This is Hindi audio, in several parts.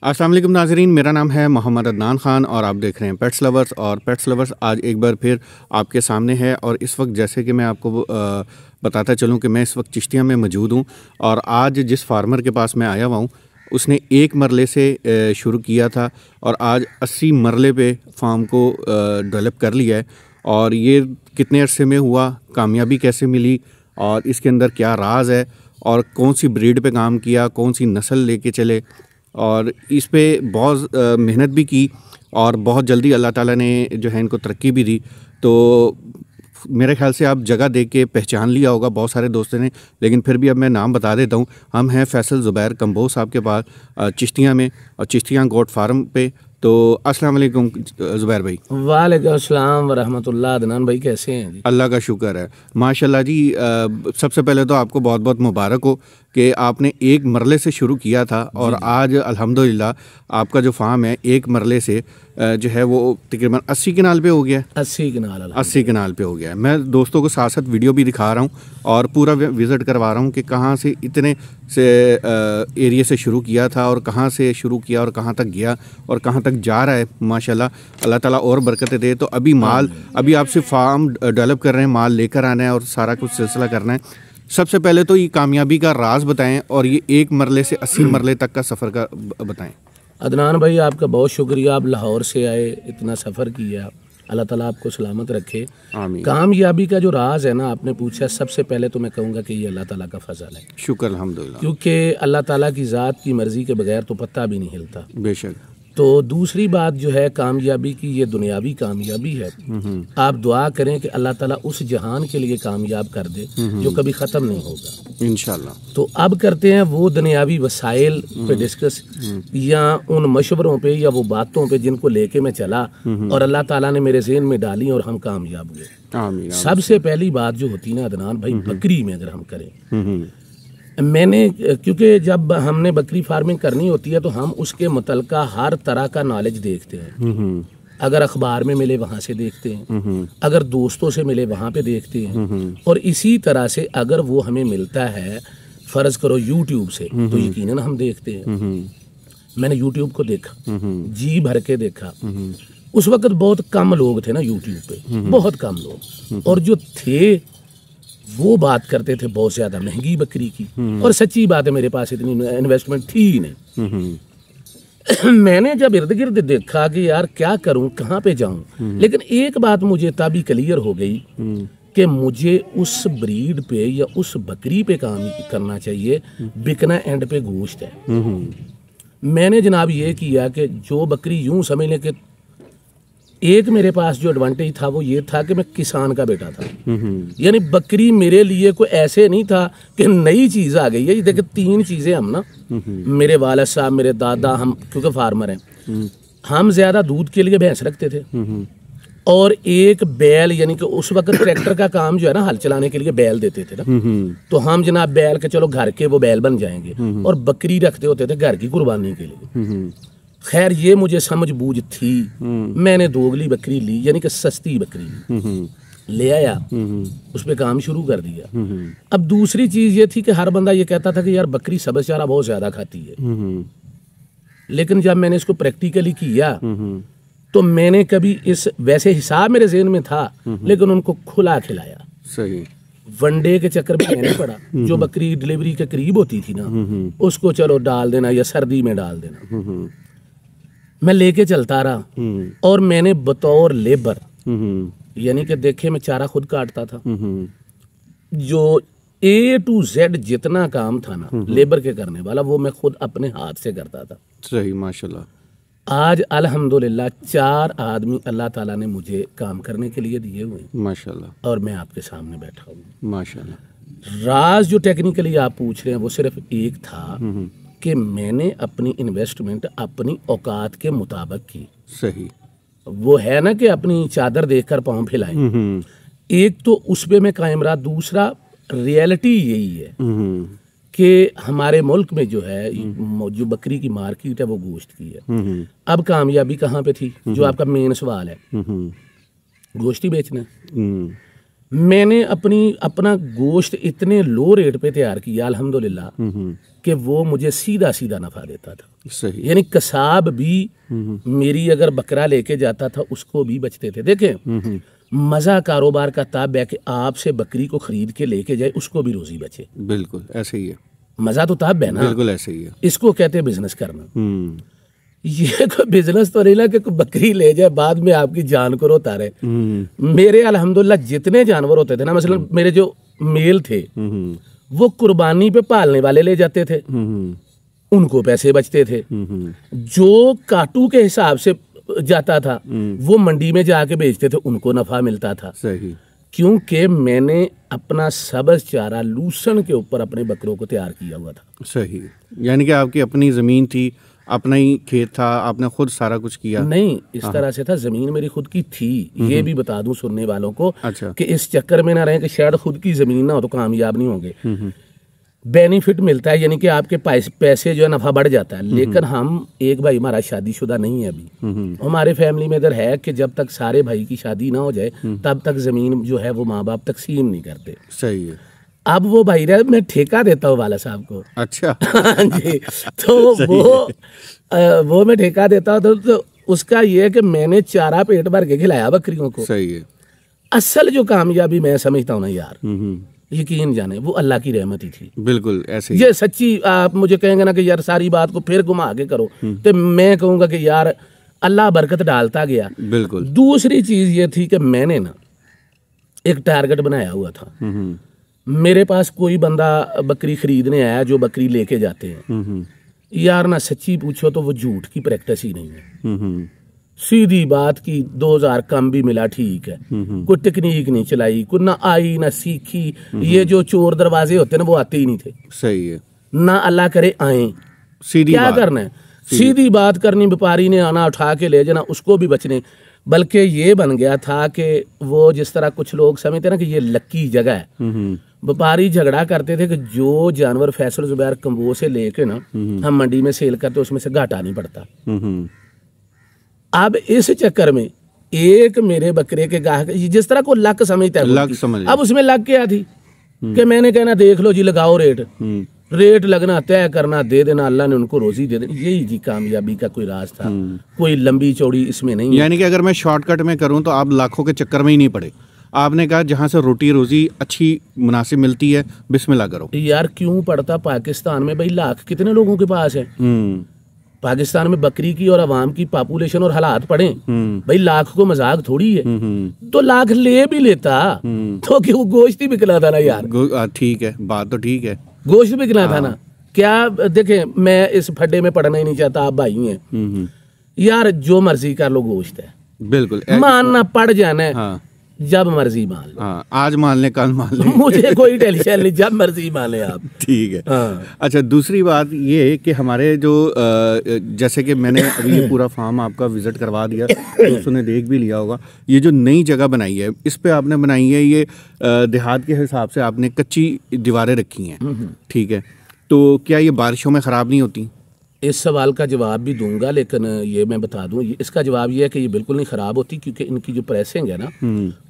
अस्सलाम वालेकुम नाज़रीन, मेरा नाम है मोहम्मद अदनान ख़ान और आप देख रहे हैं पेट्स लवर्स। और पेट्स लवर्स आज एक बार फिर आपके सामने है। और इस वक्त जैसे कि मैं आपको बताता चलूं कि मैं इस वक्त चिश्तिया में मौजूद हूं। और आज जिस फार्मर के पास मैं आया हुआ हूं उसने एक मरले से शुरू किया था और आज 80 मरले पे फार्म को डेवलप कर लिया है। और ये कितने अरसे में हुआ, कामयाबी कैसे मिली और इसके अंदर क्या राज है और कौन सी ब्रीड पे काम किया, कौन सी नस्ल लेके चले और इस पे बहुत मेहनत भी की और बहुत जल्दी अल्लाह ताला ने जो है इनको तरक्की भी दी। तो मेरे ख्याल से आप जगह देख के पहचान लिया होगा बहुत सारे दोस्तों ने, लेकिन फिर भी अब मैं नाम बता देता हूँ। हम हैं फैसल ज़ुबैर कंबोज साहब के पास चिश्तिया में और चिश्तिया गोट फार्म पे। तो अस्सलाम वालेकुम ज़ुबैर भाई। वालेकुम अस्सलाम व रहमतुल्लाह। अदनान भाई कैसे हैं जी? अल्लाह का शुक्र है, माशाल्लाह जी। सबसे पहले तो आपको बहुत बहुत मुबारक हो कि आपने एक मरले से शुरू किया था और आज अल्हम्दुलिल्लाह आपका जो फार्म है एक मरले से जो है वो तकरीबन 80 कनाल पे हो गया। 80 कनाल पे हो गया। मैं दोस्तों को साथ साथ वीडियो भी दिखा रहा हूँ और पूरा विज़िट करवा रहा हूँ कि कहाँ से इतने से एरिया से शुरू किया था और कहाँ से शुरू किया और कहाँ तक गया और कहाँ तक जा रहा है। माशाल्लाह, अल्लाह ताला और बरकतें दे। तो अभी आप सिर्फ फार्म डेवलप कर रहे हैं, माल लेकर आना है और सारा कुछ सिलसिला करना है। सबसे पहले तो ये कामयाबी का राज बताएं और ये एक मरले से 80 मरले तक का सफ़र का बताएं। अदनान भाई आपका बहुत शुक्रिया, आप लाहौर से आए, इतना सफ़र किया, अल्लाह ताला आपको सलामत रखे। आमीन। कामयाबी का जो राज है ना आपने पूछा, सबसे पहले तो मैं कहूँगा कि ये अल्लाह ताला का फजल है। शुक्र अल्हम्दुलिल्लाह। क्योंकि अल्लाह ताला की ज़ात की मर्ज़ी के बगैर तो पत्ता भी नहीं हिलता। बेशक। तो दूसरी बात जो है कामयाबी की, ये दुनियावी कामयाबी है। आप दुआ करें कि अल्लाह ताला उस जहान के लिए कामयाब कर दे जो कभी ख़त्म नहीं होगा इंशाल्लाह। तो अब करते हैं वो दुनियावी वसाइल पे डिस्कस, या उन मशवरों पे या वो बातों पे जिनको लेके मैं चला और अल्लाह ताला ने मेरे ज़हन में डाली और हम कामयाब हुए। सबसे पहली बात जो होती ना अदनान भाई, बकरी में अगर हम करें, मैंने क्योंकि जब हमने बकरी फार्मिंग करनी होती है तो हम उसके मुतलका हर तरह का नॉलेज देखते हैं। अगर अखबार में मिले वहाँ से देखते हैं, अगर दोस्तों से मिले वहाँ पे देखते हैं, और इसी तरह से अगर वो हमें मिलता है फ़र्ज़ करो यूट्यूब से तो यकीनन हम देखते हैं। मैंने यूट्यूब को देखा, जी भर के देखा। उस वक्त बहुत कम लोग थे ना यूट्यूब पे, बहुत कम लोग, और जो थे वो बात करते थे बहुत ज्यादा महंगी बकरी की। और सच्ची बात है मेरे पास इतनी इन्वेस्टमेंट थी ही नहीं। मैंने जब इर्द गिर्द देखा कि यार क्या करूं, कहाँ पे जाऊं, लेकिन एक बात मुझे तभी क्लियर हो गई कि मुझे उस ब्रीड पे या उस बकरी पे काम करना चाहिए। बिकना एंड पे गोश्त है। मैंने जनाब ये किया कि जो बकरी यूं समझ लें कि एक मेरे पास जो एडवांटेज था वो ये था कि मैं किसान का बेटा था। यानी बकरी मेरे लिए कोई ऐसे नहीं था कि नई चीज़ आ गई है। ये देखिए 3 चीज़ें हम ना, मेरे वालिद साहब, मेरे दादा, हम क्योंकि फार्मर हैं, हम ज़्यादा दूध के लिए भैंस रखते थे और एक बैल, यानी कि उस वक्त ट्रैक्टर का काम जो है ना हल चलाने के लिए बैल देते थे ना, तो हम जनाब बैल के चलो घर के वो बैल बन जाएंगे, और बकरी रखते होते थे घर की कुर्बानी के लिए। खैर ये मुझे समझ बूझ थी, मैंने दोगली बकरी ली, यानी कि सस्ती बकरी ले आया, उस पे काम शुरू कर दिया। अब दूसरी चीज ये थी कि हर बंदा ये कहता था कि यार बकरी सब्ज़ चारा बहुत ज्यादा खाती है, लेकिन जब मैंने इसको प्रैक्टिकली किया तो मैंने कभी इस वैसे हिसाब मेरे ज़हन में था, लेकिन उनको खुला खिलाया। सही। वनडे के चक्कर में कहना पड़ा। जो बकरी डिलीवरी के करीब होती थी ना, उसको चलो डाल देना या सर्दी में डाल देना, मैं लेके चलता रहा। और मैंने बतौर लेबर, यानी कि देखे मैं चारा खुद काटता था, जो A to Z जितना काम था ना लेबर के करने वाला, वो मैं खुद अपने हाथ से करता था। सही, माशाल्लाह। आज अल्हम्दुलिल्लाह 4 आदमी अल्लाह ताला ने मुझे काम करने के लिए दिए हुए, माशाल्लाह, और मैं आपके सामने बैठा हूँ, माशाल्लाह। राज जो टेक्निकली आप पूछ रहे हैं वो सिर्फ एक था कि मैंने अपनी इन्वेस्टमेंट अपनी औकात के मुताबिक की। सही। वो है ना कि अपनी चादर देखकर पाँव फैलाए, एक तो उस पे मैं कायम रहा। दूसरा रियलिटी यही है कि हमारे मुल्क में जो है जो बकरी की मार्केट है वो गोश्त की है। अब कामयाबी कहाँ पे थी, जो आपका मेन सवाल है, गोश्त ही बेचना है। मैंने अपना गोश्त इतने लो रेट पे तैयार किया अल्हम्दुलिल्लाह कि वो मुझे सीधा सीधा नफा देता था। सही। यानी कसाब भी मेरी अगर बकरा लेके जाता था उसको भी बचते थे। देखें मजा कारोबार का तब है कि आपसे बकरी को खरीद के लेके जाए उसको भी रोजी बचे। बिल्कुल ऐसे ही है, मजा तो तब है ना। बिल्कुल ऐसे ही है। इसको कहते हैं बिजनेस करना। ये कोई बिजनेस तो नहीं ना कि कोई बकरी ले जाए बाद में आपकी जान को रोता रहे। मेरे अल्हम्दुलिल्लाह जितने जानवर होते थे ना, मसलन मेरे जो मेल थे वो कुर्बानी पे पालने वाले ले जाते थे, उनको पैसे बचते थे। जो काटू के हिसाब से जाता था वो मंडी में जाके बेचते थे, उनको नफा मिलता था। सही। क्योंकि मैंने अपना सब्ज चारा लूसन के ऊपर अपने बकरों को तैयार किया हुआ था। सही। यानी कि आपकी अपनी ज़मीन थी, अपना ही खेत था, आपने खुद सारा कुछ किया? नहीं, इस तरह से था, जमीन मेरी खुद की थी। ये भी बता दूं सुनने वालों को अच्छा। कि इस चक्कर में ना रहे कि शायद खुद की जमीन ना हो तो कामयाब नहीं होंगे। बेनिफिट मिलता है, यानी कि आपके पैसे जो है नफा बढ़ जाता है। लेकिन हम एक भाई हमारा शादीशुदा नहीं है अभी, हमारे फैमिली में इधर है कि जब तक सारे भाई की शादी ना हो जाए तब तक जमीन जो है वो माँ बाप तकसीम नहीं करते। सही है। अब वो भाई रहा, मैं ठेका देता हूँ वाला साहब को। अच्छा। जी, तो वो मैं ठेका देता हूँ तो उसका ये है कि मैंने चारा पेट भर के खिलाया बकरियों को। सही है। असल जो कामयाबी मैं समझता हूँ ना यार, यकीन जाने वो अल्लाह की रहमत ही थी। बिल्कुल ऐसे ही। ये सच्ची, आप मुझे कहेंगे ना कि यार सारी बात को फिर घुमा के करो तो मैं कहूँगा कि यार अल्लाह बरकत डालता गया। बिल्कुल। दूसरी चीज ये थी कि मैंने ना एक टारगेट बनाया हुआ था। मेरे पास कोई बंदा बकरी खरीदने आया जो बकरी लेके जाते हैं, यार ना सच्ची पूछो तो वो झूठ की प्रैक्टिस ही नहीं है। सीधी बात की 2000 कम भी मिला ठीक है, कोई टेक्निक नहीं चलाई, कोई ना आई ना सीखी। ये जो चोर दरवाजे होते हैं ना वो आते ही नहीं थे। सही है। ना अल्लाह करे आए, सीधी क्या बात करना है, सीधी बात करनी, व्यापारी ने आना उठा के ले जाना, उसको भी बचने। बल्कि ये बन गया था कि वो जिस तरह कुछ लोग समझते ना कि ये लक्की जगह है, व्यापारी झगड़ा करते थे कि जो जानवर फैसल जुबैर कम्बो से लेके ना हम मंडी में सेल करते उसमें से घाटा नहीं पड़ता। अब इस चक्कर में एक मेरे बकरे के गाहक जिस तरह को लक समझता है, लक समझ, अब उसमें लग क्या थी कि मैंने कहना देख लो जी लगाओ रेट लगना तय करना दे देना, अल्लाह ने उनको रोजी दे देनी। यही जी कामयाबी का कोई राज था, कोई लंबी चौड़ी इसमें नहीं। यानी कि अगर मैं शॉर्टकट में करूं तो आप लाखों के चक्कर में ही नहीं पड़े। आपने कहा जहां से रोटी रोजी अच्छी मुनासिब मिलती है बिस्मिल्लाह करो। यार क्यों पड़ता, पाकिस्तान में भाई लाख कितने लोगों के पास है। पाकिस्तान में बकरी की और अवाम की पॉपुलेशन और हालात पढ़े भाई, लाख को मजाक थोड़ी है। तो लाख ले भी लेता तो क्यों गोश्त ही बिकना था ना यार। ठीक है, बात तो ठीक है, गोश्त बिकना था ना। क्या देखे, मैं इस फड्डे में पड़ना ही नहीं चाहता, आप भाई हैं यार, जो मर्जी कर लो, गोश्त है बिल्कुल मानना पड़ जाना है। हाँ। जब मर्जी मान लो। हाँ, आज मान ले कल मान ले, मुझे कोई टेंशन नहीं, जब मर्जी मान ले आप। ठीक है। हाँ। अच्छा, दूसरी बात ये है कि हमारे जो जैसे कि मैंने अभी ये पूरा फार्म आपका विजिट करवा दिया, दोस्तों ने देख भी लिया होगा। ये जो नई जगह बनाई है इस पे आपने बनाई है, ये देहात के हिसाब से आपने कच्ची दीवारें रखी हैं, ठीक है। तो क्या ये बारिशों में ख़राब नहीं होती? इस सवाल का जवाब भी दूंगा, लेकिन ये मैं बता दूं, इसका जवाब ये है कि ये बिल्कुल नहीं ख़राब होती, क्योंकि इनकी जो प्रेसिंग है ना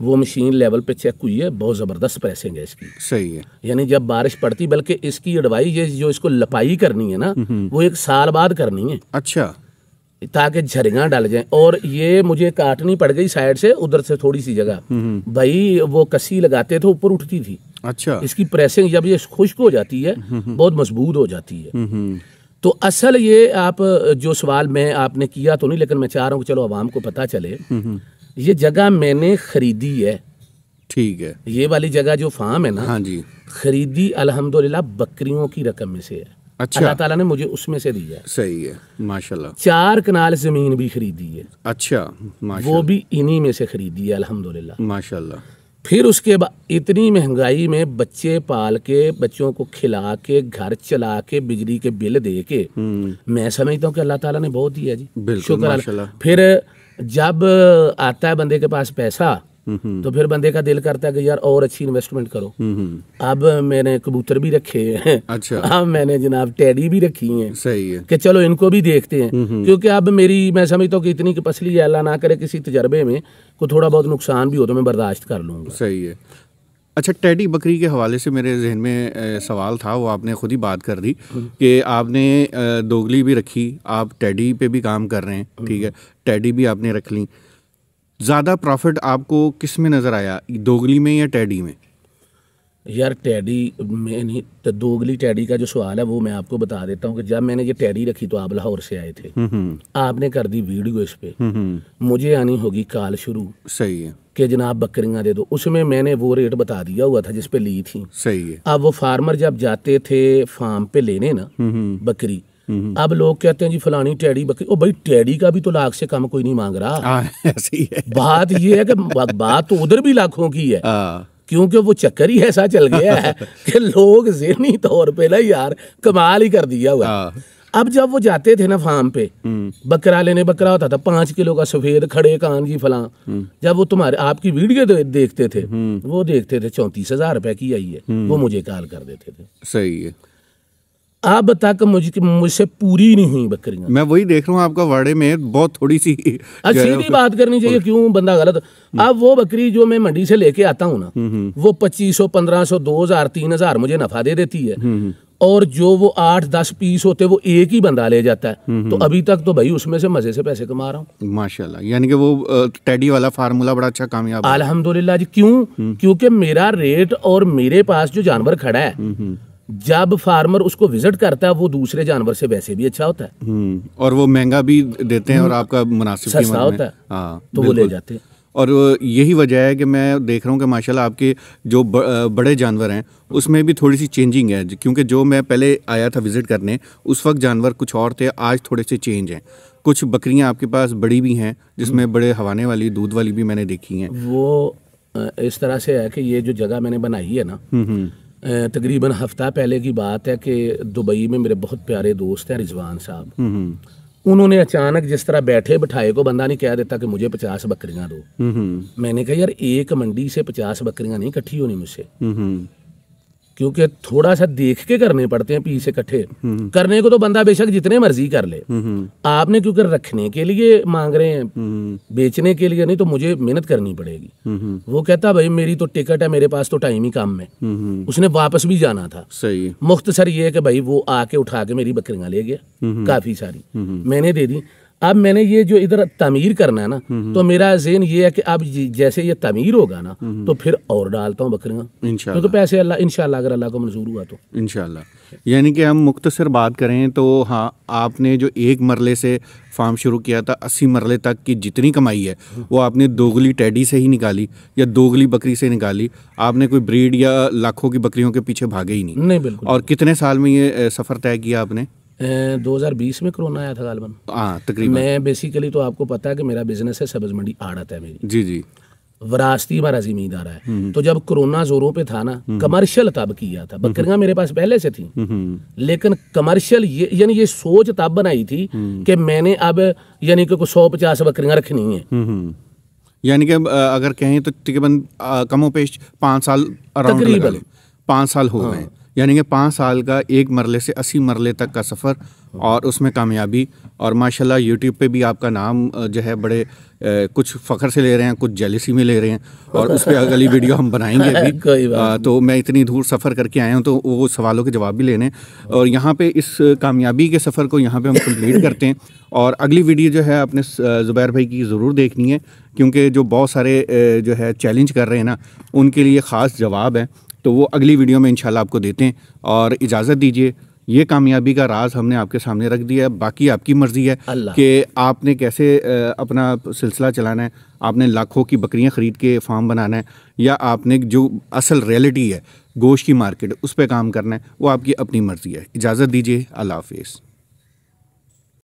वो मशीन लेवल पे चेक हुई है, बहुत ज़बरदस्त प्रेसिंग है इसकी। सही है। यानी जब बारिश पड़ती, बल्कि इसकी एडवाइस ये जो इसको लपाई करनी है ना वो 1 साल बाद करनी है। अच्छा। ताकि झरियाँ डल जाएं। और ये मुझे काटनी पड़ गई साइड से, उधर से थोड़ी सी जगह, भाई वो कसी लगाते थे ऊपर उठती थी। अच्छा। इसकी प्रेसिंग जब ये खुश्क हो जाती है बहुत मजबूत हो जाती है। तो असल ये आप जो सवाल मैं आपने किया तो नहीं, लेकिन मैं चाह रहा हूँ कि चलो आवाम को पता चले। ये जगह मैंने खरीदी है, ठीक है। ये वाली जगह जो फार्म है ना, हाँ जी, खरीदी अल्हम्दुलिल्लाह बकरियों की रकम में से है। अच्छा। अल्लाह ताला ने मुझे उसमें से दी है। सही है, माशाल्लाह। 4 कनाल जमीन भी खरीदी है। अच्छा, माशाल्लाह। वो भी इन्हीं में से खरीदी है अल्हम्दुलिल्लाह, माशाल्लाह। फिर उसके बाद इतनी महंगाई में बच्चे पाल के, बच्चों को खिला के, घर चला के, बिजली के बिल दे के, मैं समझता हूँ कि अल्लाह ताला ने बहुत दिया जी, शुक्र। फिर जब आता है बंदे के पास पैसा तो फिर बंदे का दिल करता है कि यार और अच्छी इन्वेस्टमेंट करो। अब मैंने कबूतर भी रखे हैं। अच्छा। अब मैंने जनाब टैडी भी रखी हैं। सही है कि चलो इनको भी देखते हैं, क्योंकि अब मेरी, मैं समझता हूँ कि इतनी की पसली है, अल्लाह ना करे किसी तजर्बे में को थोड़ा बहुत नुकसान भी हो तो मैं बर्दाश्त कर लूंगा। सही है। अच्छा, टेडी बकरी के हवाले से मेरे जहन में सवाल था, वो आपने खुद ही बात कर दी कि आपने दोगली भी रखी, आप टेडी पे भी काम कर रहे हैं, ठीक है, टेडी भी आपने रख ली। ज़्यादा प्रॉफिट आपको किस में नज़र आया, दोगली में या टेडी में? यार टेडी में नहीं, तो दोगली टेडी का जो सवाल है वो मैं आपको बता देता हूँ कि जब मैंने ये टेडी रखी तो आप लाहौर से आए थे, आपने कर दी वीडियो इस पे, मुझे आनी होगी कॉल शुरू, सही है, कि जनाब बकरियां दे दो, उसमें मैंने वो रेट बता दिया हुआ था जिस पे ली थी, सही है। अब वो फार्मर जब जाते थे फार्म पे लेने ना बकरी, अब लोग कहते हैं जी फलानी टेडी बकरी, ओ भाई टेडी का भी तो लाख से कम कोई नहीं मांग रहा। ऐसी है बात ये है कि बात तो उधर भी लाखों की है, क्योंकि वो चक्कर ही ऐसा चल गया है कि लोग ज़हनी तौर पे ना यार कमाल ही कर दिया हुआ। अब जब वो जाते थे ना फार्म पे बकरा लेने, बकरा होता था 5 किलो का सफेद खड़े कान जी फलां, जब वो तुम्हारे आपकी वीडियो देखते थे वो देखते थे 34,000 रुपए की आई है, वो मुझे कॉल कर देते थे। सही है। अब तक मुझसे पूरी नहीं हुई बकरियां। मैं वही देख रहा हूँ आपका वाड़े में बहुत थोड़ी सी सीधी बात करनी चाहिए, क्यों बंदा गलत। अब वो बकरी जो मैं मंडी से लेके आता हूँ ना, वो 2500, 1500, 2000, 3000 मुझे नफा दे देती है, और जो वो 8-10 पीस होते वो एक ही बंदा ले जाता है। तो अभी तक तो भाई उसमें से मजे से पैसे कमा रहा हूँ माशाल्लाह। यानी कि वो टेडी वाला फार्मूला बड़ा अच्छा कामयाब है अल्हम्दुलिल्लाह जी। क्यों? क्योंकि मेरा रेट और मेरे पास जो जानवर खड़ा है, जब फार्मर उसको विजिट करता है वो दूसरे जानवर से वैसे भी अच्छा होता है, और वो महंगा भी देते हैं और आपका मुनासिब सस्ता होता है। हाँ, तो वो ले जाते हैं। और यही वजह है कि मैं देख रहा हूँ कि माशाल्लाह आपके जो बड़े जानवर हैं उसमें भी थोड़ी सी चेंजिंग है, क्योंकि जो मैं पहले आया था विज़िट करने उस वक्त जानवर कुछ और थे, आज थोड़े से चेंज हैं। कुछ बकरियां आपके पास बड़ी भी हैं जिसमें बड़े हवाने वाली, दूध वाली भी मैंने देखी हैं। वो इस तरह से है कि ये जो जगह मैंने बनाई है ना, तकरीबन हफ्ता पहले की बात है कि दुबई में मेरे बहुत प्यारे दोस्त हैं रिजवान साहब, उन्होंने अचानक जिस तरह बैठे बिठाए को बंदा नहीं कह देता कि मुझे 50 बकरियां दो। मैंने कहा यार एक मंडी से 50 बकरियां नहीं इकट्ठी होनी मुझसे, क्योंकि थोड़ा सा देख के करने पड़ते हैं पीस इकट्ठे करने को तो बंदा बेशक जितने मर्जी कर ले, आपने क्योंकि रखने के लिए मांग रहे हैं, बेचने के लिए नहीं, तो मुझे मेहनत करनी पड़ेगी। वो कहता भाई मेरी तो टिकट है, मेरे पास तो टाइम ही कम है, उसने वापस भी जाना था। सही है। मुख्तसर ये है कि भाई वो आके उठा के मेरी बकरियां ले गया, काफी सारी मैंने दे दी। अब मैंने ये जो इधर तमीर करना है ना, तो मेरा ज़हन ये है कि अब जैसे ये तमीर होगा ना तो फिर और डालता हूँ बकरियाँ इंशाल्लाह, तो पैसे अल्लाह इंशाल्लाह अगर अल्लाह को मंजूर हुआ तो इंशाल्लाह। यानी कि हम मुख्तसर बात करें तो हाँ, आपने जो एक मरले से फार्म शुरू किया था 80 मरले तक की जितनी कमाई है वो आपने दोगली टेडी से ही निकाली या दोगली बकरी से निकाली? आपने कोई ब्रीड या लाखों की बकरियों के पीछे भागे ही नहीं? बिल्कुल। और कितने साल में ये सफ़र तय किया आपने? 2020 में कोरोना आया था गालबन। तकरीबन। मैं बेसिकली तो आपको पता है कि मेरा बिजनेस है, सब्ज मंडी आड़त है मेरी। जी जी। वरासती हमारा जिम्मेदार है। तो जब कोरोना जोरों पे था ना, कमर्शियल तब किया था। बकरियां मेरे पास पहले से थी, लेकिन कमर्शियल यानी ये सोच तब बनाई थी कि मैंने अब यानी कि 150 बकरियां रखनी है। यानी कि अगर कहें तो तकरीबन कमोपेश 5 साल तकरीबन 5 साल हो गए। यानी कि 5 साल का एक मरले से 80 मरले तक का सफ़र और उसमें कामयाबी। और माशाल्लाह यूट्यूब पे भी आपका नाम जो है बड़े कुछ फ़ख्र से ले रहे हैं, कुछ जेलसी में ले रहे हैं, और उस पर अगली वीडियो हम बनाएंगे अभी। तो मैं इतनी दूर सफ़र करके आया हूँ तो वो सवालों के जवाब भी लेने, और यहाँ पे इस कामयाबी के सफ़र को यहाँ पे हम कंप्लीट करते हैं। और अगली वीडियो जो है अपने ज़ुबैर भाई की ज़रूर देखनी है, क्योंकि जो बहुत सारे जो है चैलेंज कर रहे हैं ना, उनके लिए ख़ास जवाब है, तो वो अगली वीडियो में इंशाल्लाह आपको देते हैं। और इजाज़त दीजिए, ये कामयाबी का राज हमने आपके सामने रख दिया है, बाकी आपकी मर्ज़ी है कि आपने कैसे अपना सिलसिला चलाना है। आपने लाखों की बकरियां ख़रीद के फार्म बनाना है, या आपने जो असल रियलिटी है गोश्त की मार्केट उस पर काम करना है, वो आपकी अपनी मर्ज़ी है। इजाज़त दीजिए, अल्लाह हाफ़िज़।